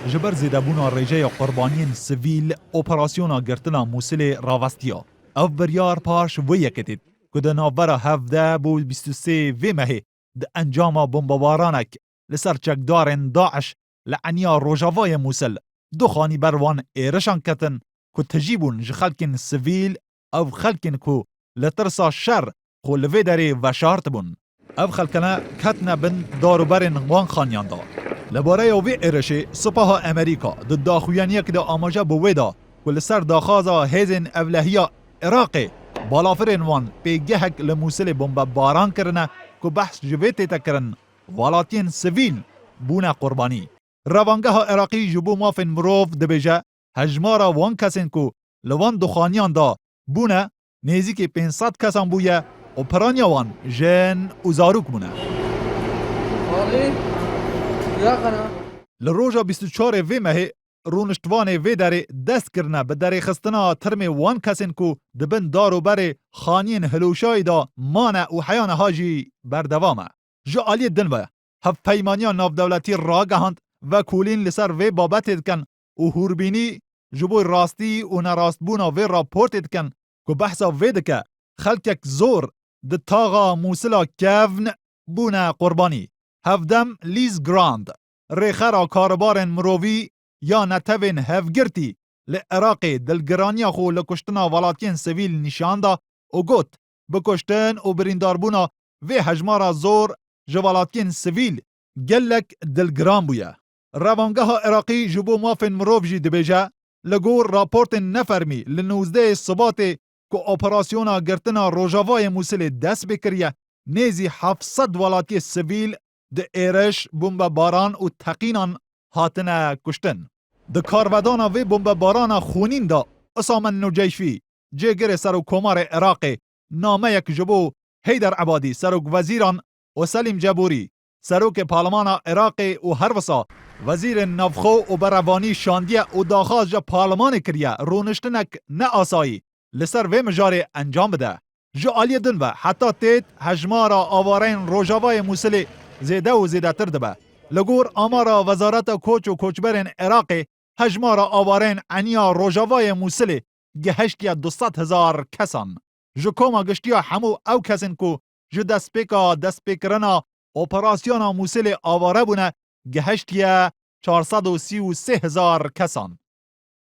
جبر زیدبونا رژه قربانین سویل اپراسیونا گرتنا موسیل راوستیا. او بریار پاش و یکتید که ده ناوبر 17 بو 23 وی مهی ده انجام بمبارانک لسر چکدارن داعش لعنیا روژاوای موسل دو خانی بروان ایرشان کتن که تجیبون جخلکن سویل او خلکن که لترسا شر خو لوی داری و شارت بون. او خلکنا کتنا بن داروبرن وان خانیان دا. لباره اوی ایرشی سپاه امریکا ده داخویانیه که ده آماجه بوی دا که لسر داخازا هیزن اولهیا عراقی بالافرین وان پیگهک لموسل بمباران کرنه که بحث جویتی تکرن والاتین سویل بونه قربانی. روانگه عراقی جبو مافن مروف دبیجه هجمارا وان کسین که لوان دخانیان دا بونه نیزی که 500 کسان بویه و پرانیا وان جن و زاروک بونه. لروجا 24 وی مهی رونشتوان وی داره دست کرنه به داره خستنا ترم وان کسین که دبن دارو بره خانین هلوشای دا مانه و حیان هاجی بردوامه. جو آلی دنوه هف پیمانیان ناف دولتی را گهاند و کولین لسر وی بابت کن و هوربینی جبوی راستی و نراست بونا وی راپورت کن که بحثا وی دکه خلکک زور ده تاغا موسلا کفن بونا قربانی. هفدم لیز گراند ریخرا کاربارن مرووی یا نتوین هفگرتی لعراق دلگرانیا خو لکشتنا ولاتین سویل نشاندا و گوت بکشتن و برینداربونا وی هجمارا زور جوالاتین سویل گلک دلگران بویا. روانگه عراقی جبو مافن مروف جی دبیجه لگور راپورت نفرمی لنوزده صبات که اپراسیونا گرتنا روژاوای موسل دست بکریه نیزی 700 ولاتی سویل ده ایرش بمباران و تقینان هاتنه کشتن. ده کارودانا وی بمباران خونین دا اسامن نجیفی جگر سروک کمار عراقی نامه یک جبو حیدر عبادی سروک وزیران و سلیم جبوری سروک پارلمان عراقی و هر وسا وزیر نفخو و بروانی شاندیه و داخاز جا پارلمان کریه رونشتنک نه آسایی لسر وی مجاری انجام بده. جو آلی دن و حتی تید هجمارا آوارین روژاوای موسلی زیده و زیده تر دبه. لگور آمارا وزارت کوچ و کوچبرین عراقی هجمارا آوارین عنیا روژاوای موسلی گهشتیا 200,000 کسان. جو کوما گشتیا همو او کسین کو جو دست پیکرنا اپراسیونا موسلی آواره بونه گهشتیا 433,000 کسان.